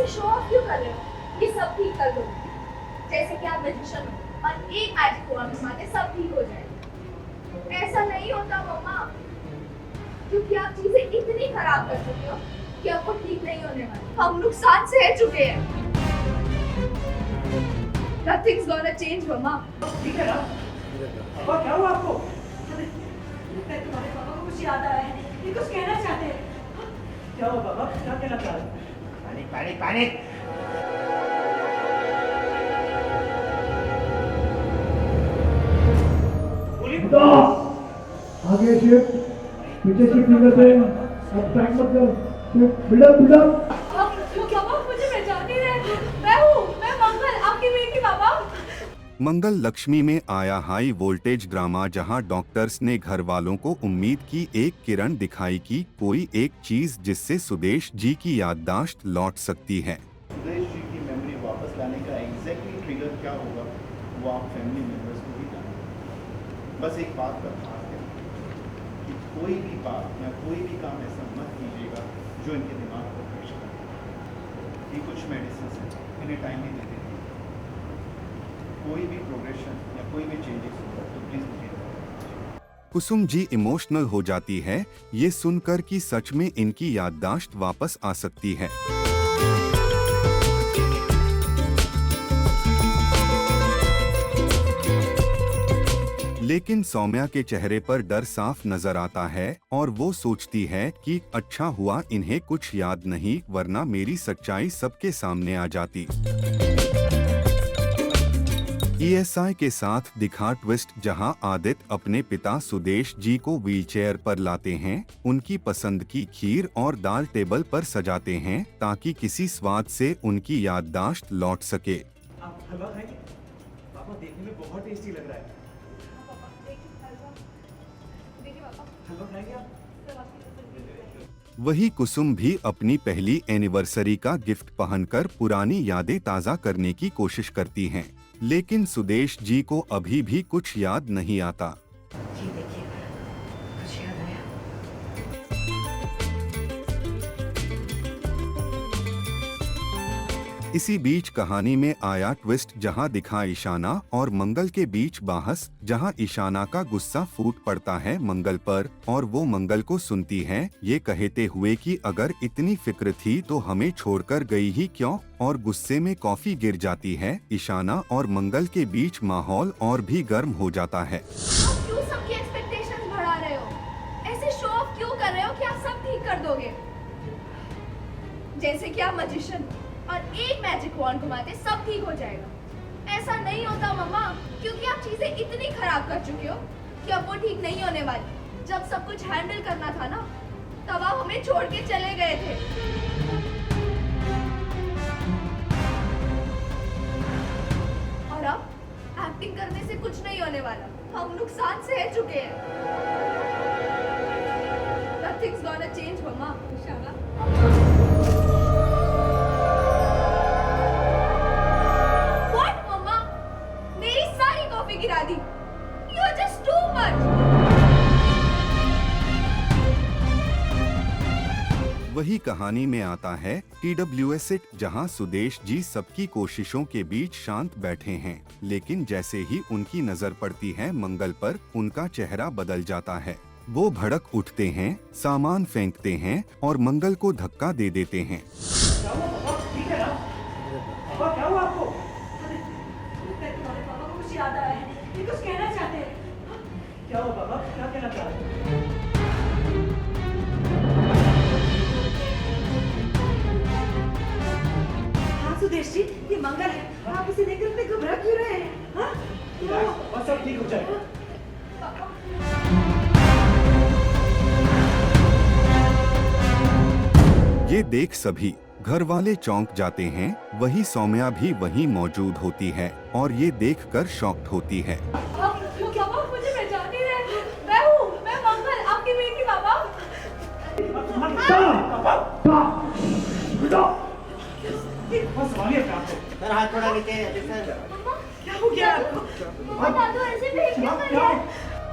ऐसे show off क्यों कर रहे हो? ये सब ठीक कर दो, जैसे कि आप मैजिशियन हो और एक मैजिक वॉन्ड घुमाते सब ठीक हो जाए। ऐसा नहीं होता मम्मा, क्योंकि आप चीजें इतनी खराब कर चुके हो कि अब वो ठीक नहीं होने वाली। हम नुकसान सह चुके हैं। Nothing's gonna change, मम्मा। ठीक है ना? पापा क्या हुआ आपको? तुम्हारे पापा को कुछ याद आया है, ये कुछ कहना चाहते हैं। क्या हुआ पापा? क्या कहना चाह रहे हैं? Panic panic. आगे शिफ्ट, पीछे शिफ्ट नहीं करते, अब टाइम मत कर, शिफ्ट बिल्डअप। पापा मुझे पहचान नहीं रहे। मैं मंगल, आपकी बेटी पापा। मंगल लक्ष्मी में आया हाई वोल्टेज ड्रामा, जहां डॉक्टर्स ने घर वालों को उम्मीद की एक किरण दिखाई कि कोई एक चीज जिससे सुदेश जी की याददाश्त लौट सकती है। सुदेश जी की मेमोरी वापस लाने का एग्जैक्टली ट्रिगर क्या होगा वो आप फैमिली मेम्बर्स को भी जानें। बस एक बात का ध्यान दें कि कोई भी बात या कोई भी काम ऐसा मत कीजिएगा जो इनके दिमाग को प्रेशर करे। ये कुछ मेडिसिन हैं, इन्हें टाइम ही दे दीजिए। कोई भी प्रोग्रेशन या कोई भी चेंजेस होगा तो प्लीज मुझे बताइए। कुसुम जी इमोशनल हो जाती है ये सुनकर कि सच में इनकी याददाश्त वापस आ सकती है। लेकिन सौम्या के चेहरे पर डर साफ नजर आता है और वो सोचती है कि अच्छा हुआ इन्हें कुछ याद नहीं, वरना मेरी सच्चाई सबके सामने आ जाती। ईएसआई के साथ दिखा ट्विस्ट, जहां आदित्य अपने पिता सुदेश जी को व्हीलचेयर पर लाते हैं, उनकी पसंद की खीर और दाल टेबल पर सजाते हैं ताकि किसी स्वाद से उनकी याददाश्त लौट सके। आप हलवा खाएंगे? पापा देखने में बहुत टेस्टी लग रहा है। हलवा खाएंगे आप? वही कुसुम भी अपनी पहली एनिवर्सरी का गिफ्ट पहनकर पुरानी यादें ताज़ा करने की कोशिश करती हैं, लेकिन सुदेश जी को अभी भी कुछ याद नहीं आता। जी देखिए, कुछ याद आया। इसी बीच कहानी में आया ट्विस्ट, जहां दिखा ईशाना और मंगल के बीच बहस, जहां ईशाना का गुस्सा फूट पड़ता है मंगल पर और वो मंगल को सुनती है ये कहते हुए कि अगर इतनी फिक्र थी तो हमें छोड़कर गई ही क्यों, और गुस्से में कॉफी गिर जाती है। ईशाना और मंगल के बीच माहौल और भी गर्म हो जाता है। आप क्यों सबकी एक्सपेक्टेशंस बढ़ा रहे हो? ऐसे शो ऑफ क्यों कर रहे हो कि आप सब ठीक कर दोगे? जैसे कि आप मैजिशियन और एक मैजिक वॉन्ड घुमाते सब ठीक हो जाएगा। ऐसा नहीं होता मम्मा, क्योंकि आप चीजें इतनी खराब कर चुके हो कि अब वो ठीक नहीं होने वाली। जब सब कुछ हैंडल करना था ना, तब आप हमें छोड़ के चले गए थे। और अब एक्टिंग करने से कुछ नहीं होने वाला। हम नुकसान सह चुके हैं। Nothing's gonna change, mamma. What, मम्मा? मेरी सारी कॉफी गिरा दी। You're just too much. वही कहानी में आता है TWS इट, जहां सुदेश जी सबकी कोशिशों के बीच शांत बैठे हैं, लेकिन जैसे ही उनकी नजर पड़ती है मंगल पर, उनका चेहरा बदल जाता है। वो भड़क उठते हैं, सामान फेंकते हैं और मंगल को धक्का दे देते हैं। क्या हुआ पापा? ठीक है ना? पापा क्या हुआ आपको? तुम्हारे पापा को कुछ याद आया है, ये कुछ कहना चाहते हैं। क्या हुआ पापा? क्या कहना चाह रहे हैं? हाँ सुदेश जी, ये मंगल है। आप इसे देखकर इतने घबरा क्यों रहे हैं? हाँ? बस सब ठीक हो जाएगा। ये देख सभी घर वाले चौंक जाते हैं। वही सौम्या भी वहीं मौजूद होती है और ये देखकर शॉक्ड होती है। पापा मुझे पहचान नहीं रहे। मैं मंगल, आपकी बेटी पापा। सर हाथ थोड़ा नीचे। क्या हो गया आपको? दादू ऐसे नहीं क्यों कर रहे हैं?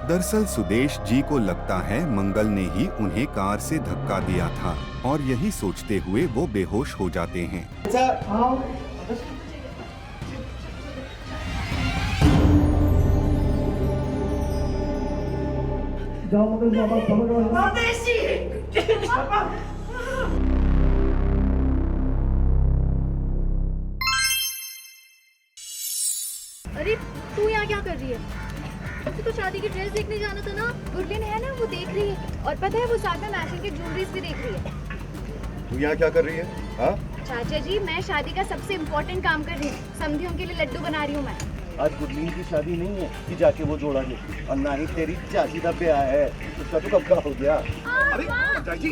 दरअसल सुदेश जी को लगता है मंगल ने ही उन्हें कार से धक्का दिया था और यही सोचते हुए वो बेहोश हो जाते हैं। आओ जाओ मंगल जाओ पापा को परदेसी पापा अरे तू यहाँ क्या कर रही है? तुझे तो शादी की ड्रेस देखने जाना था ना। गुरलीन है ना, वो देख रही है और पता है वो साथ में मैचिंग की ज्वेलरीज भी देख रही है। तू यहाँ क्या कर रही है? हाँ? चाचा जी, मैं शादी का सबसे इम्पोर्टेंट काम कर रही हूँ। समधियों के लिए लड्डू बना रही हूँ मैं। आज गुरलीन की शादी नहीं है कि जाके वो जोड़ा ले, और ना ही तेरी चाची का ब्याह है, उसका तो कब का हो गया। अरे चाची जी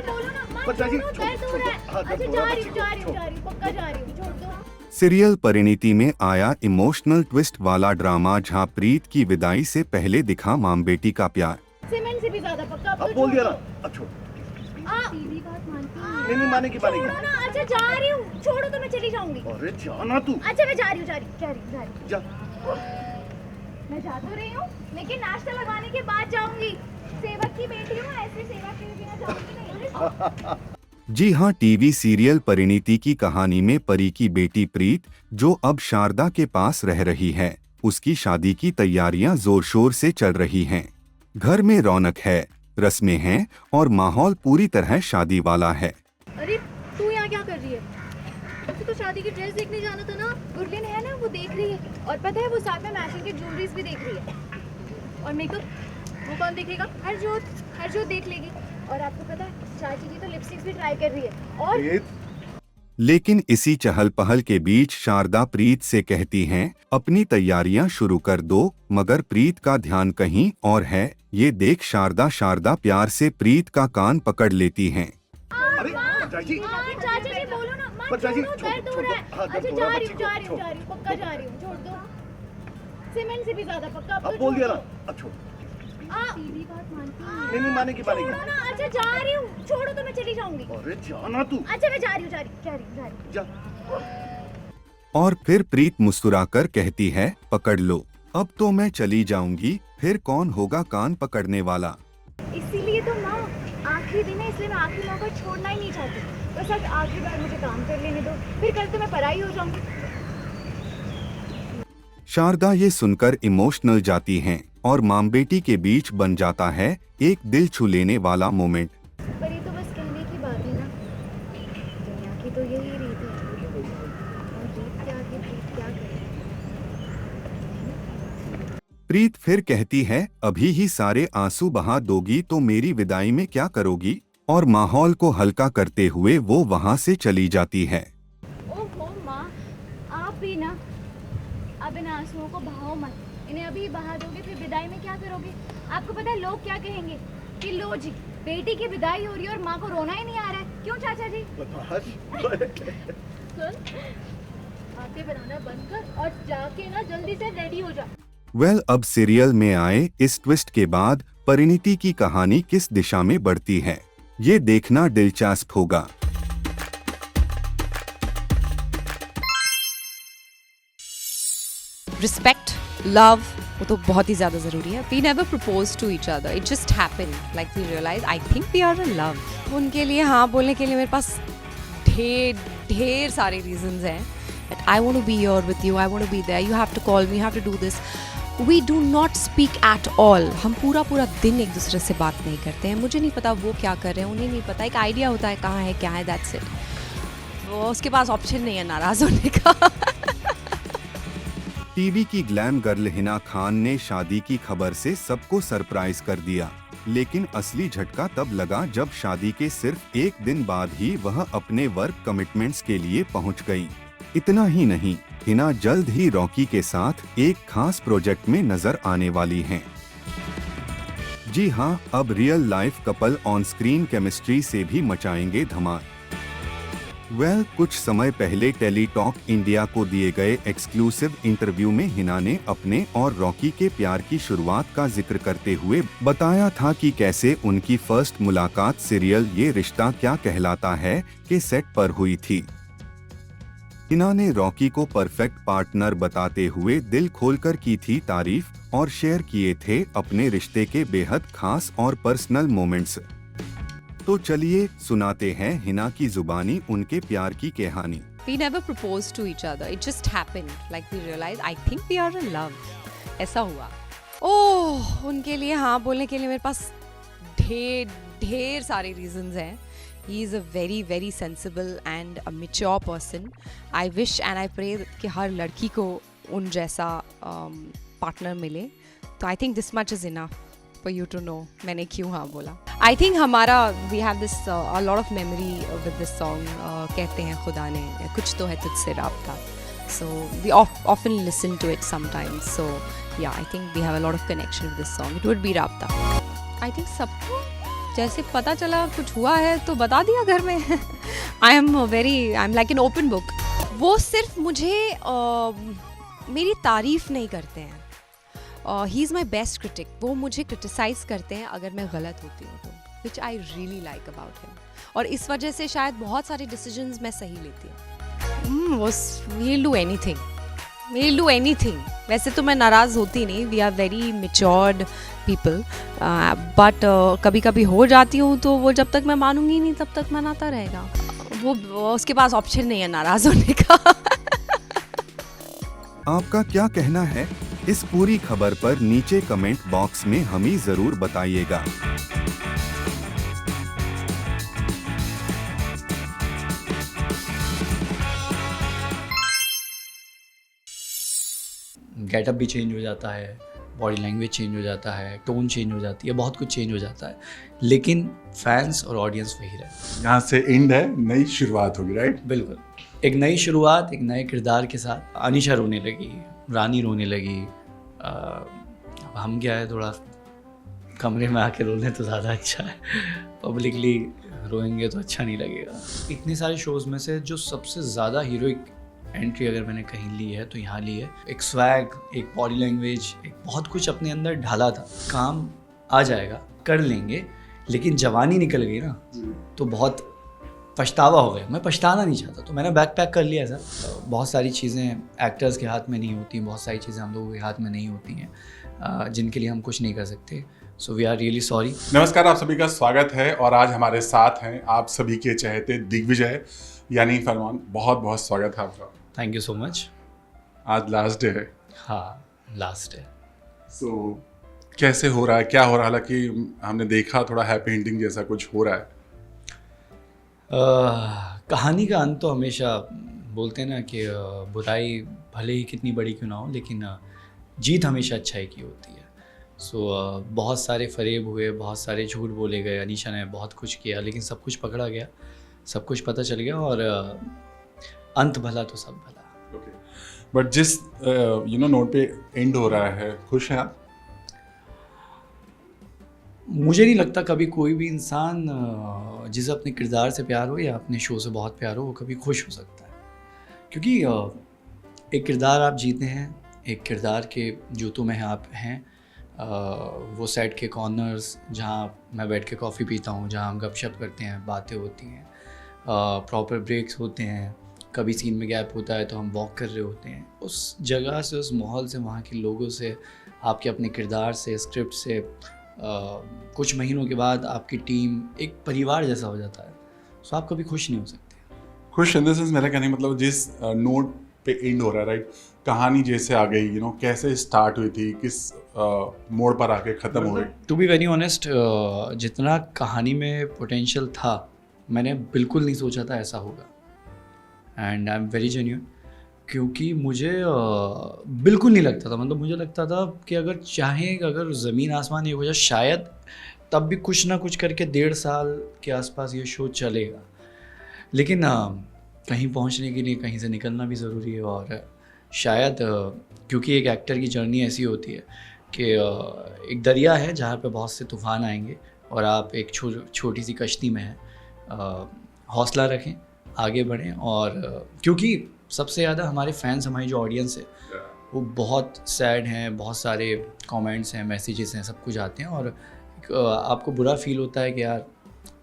बोलो ना। माँ, चाची, छोड़ो, दर्द हो रहा है। हाँ, दर्द अच्छा हो रहा है, जा रही हूँ, पक्का जा रही हूँ, छोड़ दो। सीरियल परिणीति में आया इमोशनल ट्विस्ट वाला ड्रामा जहां प्रीत की विदाई से पहले दिखा माम बेटी का प्यार। सीमेंट से भी ज्यादा पक्का। अब बोल दिया ना, अब छोड़। सीधी बात मानती हूँ। नहीं मानेगी छोड़ो ना। अच्छा जा रही हूँ, छोड़ो तो मैं चली जाऊंगी। अरे जाना तू। अच्छा मैं जा रही हूँ। जा। मैं जा तो रही हूँ, लेकिन नाश्ता लगाने के बाद जाऊंगी। सेवक की बेटी हूँ, ऐसे सेवा के बिना जाऊंगी नहीं। जी हाँ, टीवी सीरियल परिणीति की कहानी में परी की बेटी प्रीत, जो अब शारदा के पास रह रही है, उसकी शादी की तैयारियां जोर शोर से चल रही हैं। घर में रौनक है, रस्में हैं और माहौल पूरी तरह शादी वाला है। अरे तू यहाँ क्या कर रही है? तुझे तो शादी की ड्रेस देखने जाना था ना। गुरलीन है ना, वो देख रही है और पता है वो साथ में मैचिंग की ज्वेलरीज भी देख रही है। और मेकअप वो कौन देखेगा? हरजोत देख लेगी। और आपको पता है चाची जी तो लिपस्टिक्स भी ट्राई कर रही है। और लेकिन इसी चहल पहल के बीच शारदा प्रीत से कहती हैं, अपनी तैयारियां शुरू कर दो, मगर प्रीत का ध्यान कहीं और है। ये देख शारदा प्यार से प्रीत का कान पकड़ लेती हैं। अरे चाची, चाचा जी बोलो ना। माँ, पर चाची, छोड़ो, दर्द हो रहा है। हाँ, दर्द अच्छा हो जा रहा है, रही हूँ, छोड़। पक्का जा रही हूँ, छोड़ दो। सीमेंट से भी ज्यादा पक्का। अब बोल दिया ना, अब छोड़। सीधी बात मानती हूँ। नहीं मानेगी। छोड़ो ना। अच्छा जा रही हूँ, छोड़ो तो मैं चली जाऊंगी। अरे जाना तू। अच्छा मैं जा रही हूँ। जा। और फिर प्रीत मुस्कुराकर कहती है, पकड़ लो, अब तो मैं चली जाऊंगी, फिर कौन होगा कान पकड़ने वाला। इसीलिए तो माँ आखिरी दिन है, इसलिए मैं आखिरी मौका छोड़ना ही नहीं चाहती। बस आज आखिरी बार मुझे काम कर लेने दो, फिर कल तो मैं पराई हो जाऊंगी। शारदा ये सुनकर इमोशनल जाती हैं और माम बेटी के बीच बन जाता है एक दिल छू लेने वाला मोमेंट। पर ये तो बस कहने की बात है ना, दुनिया की तो यही रीत है। और रीत के आगे प्रीत क्या करे। प्रीत फिर कहती है, अभी ही सारे आंसू बहा दोगी तो मेरी विदाई में क्या करोगी? और माहौल को हल्का करते हुए वो वहाँ से चली जाती है। ओहो माँ, आप भी ना, अब इन आंसुओं को बहाओ मत। इन्हें अभी बहा दोगे फिर विदाई में क्या करोगे? आपको पता है लोग क्या कहेंगे कि लो जी बेटी की विदाई हो रही है और माँ को रोना ही नहीं आ रहा है। क्यों चाचा जी? सुन, आंखें बनाना बंद कर और जाके ना जल्दी से रेडी हो जा। अब सीरियल में आए इस ट्विस्ट के बाद परिणीति की कहानी किस दिशा में बढ़ती है, ये देखना दिलचस्प होगा। रिस्पेक्ट, लव, वो तो बहुत ही ज़्यादा ज़रूरी है। We never propose to each other, it just happen, like we realise I think we are in love. उनके लिए हाँ बोलने के लिए मेरे पास ढेर सारे रीजंस हैं। That I want to be here with you, I want to be there, you have to call me, you have to do this. We do not speak at all. हम पूरा दिन एक दूसरे से बात नहीं करते हैं। मुझे नहीं पता वो क्या कर रहे हैं, उन्हें नहीं पता। एक आइडिया होता है कहाँ है क्या है, दैट्स इट। वो उसके पास ऑप्शन नहीं है नाराज होने का। टीवी की ग्लैम गर्ल हिना खान ने शादी की खबर से सबको सरप्राइज कर दिया, लेकिन असली झटका तब लगा जब शादी के सिर्फ एक दिन बाद ही वह अपने वर्क कमिटमेंट्स के लिए पहुंच गई। इतना ही नहीं, हिना जल्द ही रॉकी के साथ एक खास प्रोजेक्ट में नजर आने वाली हैं। जी हाँ, अब real life couple on screen chemistry से भी मचाएंगे धमाल। कुछ समय पहले टेली टॉक इंडिया को दिए गए एक्सक्लूसिव इंटरव्यू में हिना ने अपने और रॉकी के प्यार की शुरुआत का जिक्र करते हुए बताया था कि कैसे उनकी फर्स्ट मुलाकात सीरियल ये रिश्ता क्या कहलाता है के सेट पर हुई थी। हिना ने रॉकी को परफेक्ट पार्टनर बताते हुए दिल खोलकर की थी तारीफ और शेयर किए थे अपने रिश्ते के बेहद खास और पर्सनल मोमेंट्स। तो चलिए सुनाते हैं हिना की जुबानी उनके प्यार की कहानी। We never proposed to each other. It just happened. Like we realized, I think we are in love. ऐसा हुआ। ओह, उनके लिए हाँ बोलने के लिए मेरे पास ढेर सारे reasons हैं। He is a very very sensible and a mature person. I wish and I pray कि हर लड़की को उन जैसा partner मिले। तो I think this much is enough for you to know मैंने क्यों हाँ बोला। I think हमारा we have this a lot of memory with this song। कहते हैं खुदा ने कुछ तो है तुझसे राब्ता। So we often listen to it sometimes. So yeah, I think we have a lot of connection with this song. It would be राब्ता। I think सबको जैसे पता चला कुछ हुआ है तो बता दिया घर में। I'm like an open book। वो सिर्फ मुझे मेरी तारीफ नहीं करते हैं। He is my best critic. वो मुझे क्रिटिसाइज़ करते हैं अगर मैं गलत होती हूँ तो, which I really like about him. और इस वजह से शायद बहुत सारे डिसीजंस मैं सही लेती हूँ। वो वील डू एनीथिंग। वैसे तो मैं नाराज़ होती नहीं, we are very matured people, but कभी कभी हो जाती हूँ तो वो जब तक मैं मानूंगी नहीं तब तक मनाता रहेगा। वो उसके पास ऑप्शन नहीं है नाराज़ होने का। आपका क्या कहना है इस पूरी खबर पर नीचे कमेंट बॉक्स में हमें जरूर बताइएगा। गेटअप भी चेंज हो जाता है, बॉडी लैंग्वेज चेंज हो जाता है, टोन चेंज हो जाती है, बहुत कुछ चेंज हो जाता है, लेकिन फैंस और ऑडियंस वही रहे। यहाँ से एंड है, नई शुरुआत होगी, राइट? बिल्कुल, एक नई शुरुआत, एक नए किरदार के साथ। अनीशा रोने लगी, रानी रोने लगी। अब हम क्या है, थोड़ा कमरे में आके रोने तो ज़्यादा अच्छा है, पब्लिकली रोएंगे तो अच्छा नहीं लगेगा। इतने सारे शोज़ में से जो सबसे ज़्यादा हीरोइक एंट्री अगर मैंने कहीं ली है तो यहाँ ली है। एक स्वैग, एक बॉडी लैंग्वेज, एक बहुत कुछ अपने अंदर ढाला था। काम आ जाएगा, कर लेंगे, लेकिन जवानी निकल गई ना तो बहुत पछतावा हो गया। मैं पछताना नहीं चाहता तो मैंने बैक पैक कर लिया सर। बहुत सारी चीज़ें एक्टर्स के हाथ में नहीं होती, बहुत सारी चीज़ें हम लोगों के हाथ में नहीं होती हैं, जिनके लिए हम कुछ नहीं कर सकते। So we are really sorry. नमस्कार, आप सभी का स्वागत है और आज हमारे साथ हैं आप सभी के चहेते दिग्विजय यानी फरमान। बहुत बहुत स्वागत है आपका। Thank you so much. आज लास्ट डे है। हाँ, लास्ट है। सो कैसे हो रहा है, क्या हो रहा है? हालांकि हमने देखा थोड़ा हैप्पी एंडिंग जैसा कुछ हो रहा है। कहानी का अंत तो हमेशा बोलते हैं ना कि बुराई भले ही कितनी बड़ी क्यों ना हो, लेकिन जीत हमेशा अच्छाई की होती है। सो बहुत सारे फरेब हुए, बहुत सारे झूठ बोले गए, अनीशा ने बहुत कुछ किया, लेकिन सब कुछ पकड़ा गया, सब कुछ पता चल गया और अंत भला तो सब भला। बट जिस नोट पे एंड हो रहा है, खुश हैं आप? मुझे नहीं लगता कभी कोई भी इंसान जिसे अपने किरदार से प्यार हो या अपने शो से बहुत प्यार हो वो कभी खुश हो सकता है, क्योंकि एक किरदार आप जीते हैं, एक किरदार के जूतों में आप हैं। वो सेट के कॉर्नर्स जहाँ मैं बैठ के कॉफ़ी पीता हूँ, जहाँ हम गपशप करते हैं, बातें होती हैं, प्रॉपर ब्रेक्स होते हैं, कभी सीन में गैप होता है तो हम वॉक कर रहे होते हैं, उस जगह से, उस माहौल से, वहाँ के लोगों से, आपके अपने किरदार से, स्क्रिप्ट से, कुछ महीनों के बाद आपकी टीम एक परिवार जैसा हो जाता है। सो आप कभी खुश नहीं हो सकते। खुश इन द सेंस मेरा कहने मतलब जिस नोट पे एंड हो रहा है, राइट? कहानी जैसे आ गई, कैसे स्टार्ट हुई थी, किस मोड़ पर आके ख़त्म हो गई। टू बी वेरी ऑनेस्ट, जितना कहानी में पोटेंशियल था मैंने बिल्कुल नहीं सोचा था ऐसा होगा। And I am very genuine, क्योंकि मुझे बिल्कुल नहीं लगता था, मतलब मुझे लगता था कि अगर ज़मीन आसमान एक हो जाए शायद तब भी कुछ ना कुछ करके 1.5 साल के आसपास ये शो चलेगा, लेकिन कहीं पहुंचने के लिए कहीं से निकलना भी ज़रूरी है। और शायद क्योंकि एक एक्टर की जर्नी ऐसी होती है कि एक दरिया है जहाँ पे बहुत से तूफ़ान आएंगे और आप एक छोटी सी कश्ती में हैं। हौसला रखें, आगे बढ़ें, और क्योंकि सबसे ज़्यादा हमारे फैंस, हमारी जो ऑडियंस है वो बहुत सैड हैं, बहुत सारे कमेंट्स हैं, मैसेजेस हैं, सब कुछ आते हैं और आपको बुरा फील होता है कि यार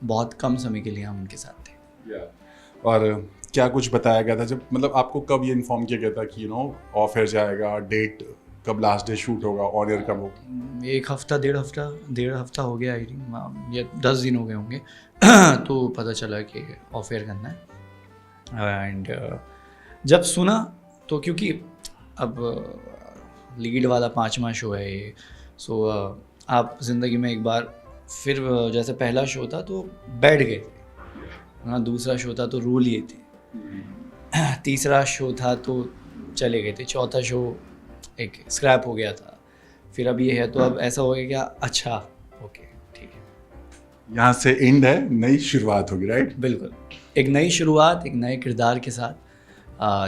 बहुत कम समय के लिए हम उनके साथ थे। और क्या कुछ बताया गया था जब, मतलब आपको कब ये इन्फॉर्म किया गया था कि ऑफ एयर जाएगा, डेट कब लास्ट डे शूट होगा, ऑन एयर कब होगा? एक हफ्ता डेढ़ हफ्ता हो गया आई थिंक, या 10 दिन हो गए होंगे तो पता चला कि ऑफ एयर करना है। एंड जब सुना तो क्योंकि अब लीड वाला 5वां शो है ये, सो आप ज़िंदगी में एक बार फिर जैसे पहला शो था तो बैठ गए थे, हाँ दूसरा शो था तो रो लिए थे, तीसरा शो था तो चले गए थे, चौथा शो एक स्क्रैप हो गया था, फिर अब ये है तो अब ऐसा हो गया क्या, अच्छा ओके ठीक है, यहाँ से एंड है, नई शुरुआत होगी, राइट? बिल्कुल एक नई शुरुआत, एक नए किरदार के साथ,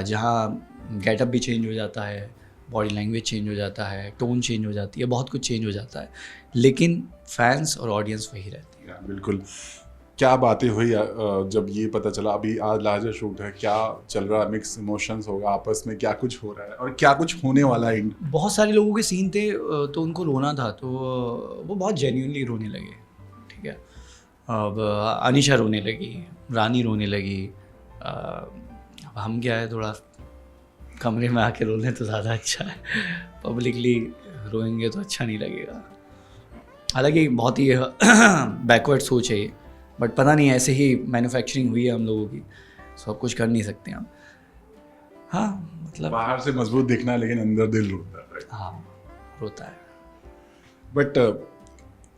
जहाँ गेटअप भी चेंज हो जाता है, बॉडी लैंग्वेज चेंज हो जाता है, टोन चेंज हो जाती है, बहुत कुछ चेंज हो जाता है, लेकिन फैंस और ऑडियंस वही रहती है। बिल्कुल। क्या बातें हुई जब ये पता चला? अभी आज लार्जर शूट है, क्या चल रहा है? मिक्स इमोशंस होगा आपस में, क्या कुछ हो रहा है और क्या कुछ होने वाला है? बहुत सारे लोगों के सीन थे तो उनको रोना था, तो वो बहुत जेन्युइनली रोने लगे, ठीक है। अब अनीशा रोने लगी, रानी रोने लगी, अब हम क्या है थोड़ा कमरे में आके रो लें तो ज़्यादा अच्छा है, पब्लिकली रोएंगे तो अच्छा नहीं लगेगा। हालांकि बहुत ही बैकवर्ड सोच है ये, बट पता नहीं ऐसे ही मैन्युफैक्चरिंग हुई है हम लोगों की, सब कुछ कर नहीं सकते हम। हाँ मतलब बाहर से मजबूत दिखना है लेकिन अंदर दिल रोता है। हाँ रोता है। बट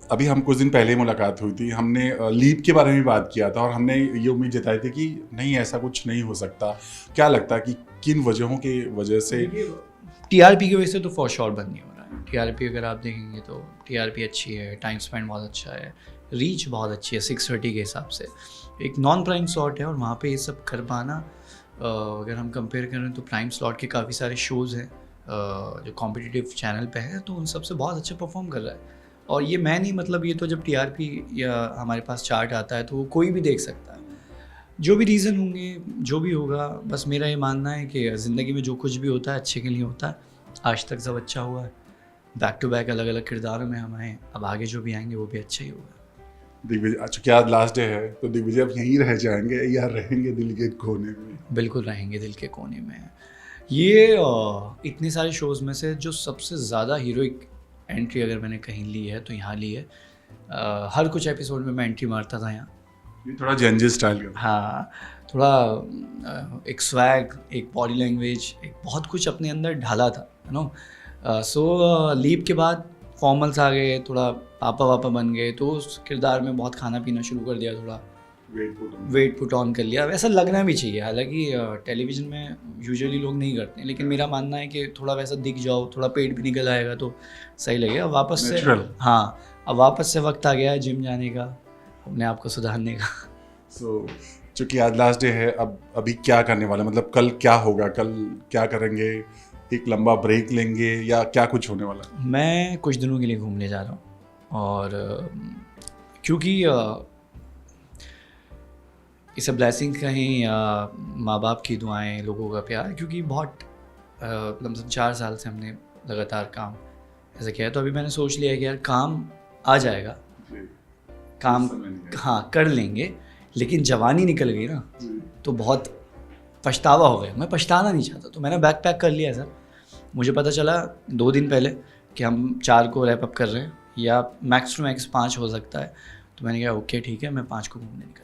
अभी हम कुछ दिन पहले ही मुलाकात हुई थी, हमने लीप के बारे में बात किया था और हमने ये उम्मीद जताई थी कि नहीं ऐसा कुछ नहीं हो सकता। क्या लगता है कि किन वजहों की वजह से? टीआरपी की वजह से तो फॉर श्योर बंद नहीं हो रहा है। टीआरपी अगर आप देखेंगे तो टीआरपी अच्छी है, टाइम स्पेंड बहुत अच्छा है, रीच बहुत अच्छी है 630 के हिसाब से, एक नॉन प्राइम स्लॉट है और वहाँ पे ये सब कर पाना, अगर हम कंपेयर करें तो प्राइम स्लॉट के काफ़ी सारे शोज़ हैं जो कॉम्पिटिटिव चैनल पे है, तो उन सब से बहुत अच्छा परफॉर्म कर रहा है। और ये मैं नहीं, मतलब ये तो जब टीआरपी या हमारे पास चार्ट आता है तो वो कोई भी देख सकता है, जो भी रीज़न होंगे जो भी होगा। बस मेरा ये मानना है कि ज़िंदगी में जो कुछ भी होता है अच्छे के लिए होता है। आज तक सब अच्छा हुआ है, बैक टू बैक अलग अलग किरदारों में हम आए, अब आगे जो भी आएंगे वो भी अच्छा ही होगा। दिग्विजय, अच्छा क्या लास्ट डे है तो दिग्विजय अब यहीं रह जाएंगे या रहेंगे दिल के कोने में? बिल्कुल रहेंगे दिल के कोने में। ये इतने सारे शोज़ में से जो सबसे ज़्यादा हीरोइक एंट्री अगर मैंने कहीं ली है तो यहाँ ली है। हर कुछ एपिसोड में मैं एंट्री मारता था यहाँ। ये थोड़ा जेंजी स्टाइल का। हाँ थोड़ा एक स्वैग, एक बॉडी लैंग्वेज, एक बहुत कुछ अपने अंदर ढाला था, यू नो। सो लीप के बाद फॉर्मल्स आ गए, थोड़ा पापा वापा बन गए, तो उस किरदार में बहुत खाना पीना शुरू कर दिया, थोड़ा वेट पुट ऑन कर लिया। वैसा लगना भी चाहिए, हालांकि टेलीविज़न में यूजुअली लोग नहीं करते, लेकिन मेरा मानना है कि थोड़ा वैसा दिख जाओ, थोड़ा पेट भी निकल आएगा तो सही लगेगा। वापस से हाँ, अब वापस से वक्त आ गया है जिम जाने का, अपने आप को सुधारने का। सो चूँकि आज लास्ट डे है, अब अभी क्या करने वाला, मतलब कल क्या होगा, कल क्या करेंगे? एक लंबा ब्रेक लेंगे या क्या कुछ होने वाला? मैं कुछ दिनों के लिए घूमने जा रहा हूँ, और क्योंकि इसे ब्लेसिंग कहें या माँ बाप की दुआएं, लोगों का प्यार, क्योंकि बहुत मतलब 4 साल से हमने लगातार काम ऐसा किया है, तो अभी मैंने सोच लिया है कि यार काम आ जाएगा, काम हाँ कर लेंगे, लेकिन जवानी निकल गई ना तो बहुत पछतावा हो गया। मैं पछताना नहीं चाहता, तो मैंने बैक पैक कर लिया सर। मुझे पता चला 2 दिन पहले कि हम 4 को रैप अप कर रहे हैं, या मैक्स टू मैक्स 5 हो सकता है, तो मैंने कहा ओके ठीक है, मैं 5 को घूमने निकल जाऊँ।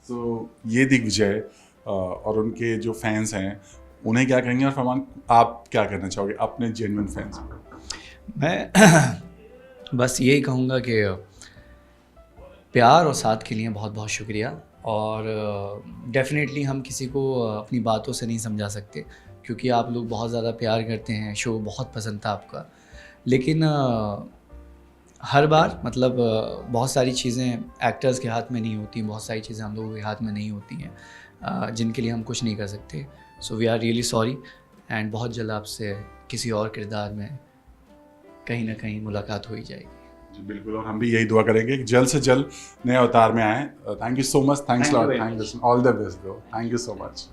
तो ये दिग्विजय और उनके जो फैंस हैं उन्हें क्या कहेंगे, और फरमान आप क्या कहना चाहोगे अपने जेन्युइन फैंस? मैं बस यही कहूँगा कि प्यार और साथ के लिए बहुत बहुत शुक्रिया, और डेफिनेटली हम किसी को अपनी बातों से नहीं समझा सकते, क्योंकि आप लोग बहुत ज़्यादा प्यार करते हैं, शो बहुत पसंद था आपका, लेकिन हर बार मतलब बहुत सारी चीज़ें एक्टर्स के हाथ में नहीं होती, बहुत सारी चीज़ें हम लोगों के हाथ में नहीं होती हैं, जिनके लिए हम कुछ नहीं कर सकते। So we are really sorry, and बहुत जल्द आपसे किसी और किरदार में कहीं ना कहीं मुलाकात हो ही जाएगी। जी बिल्कुल, और हम भी यही दुआ करेंगे कि जल्द से जल्द नए अवतार में आएँ। Thank you so much, thanks lot, thank you, all the best bro, thank you so much.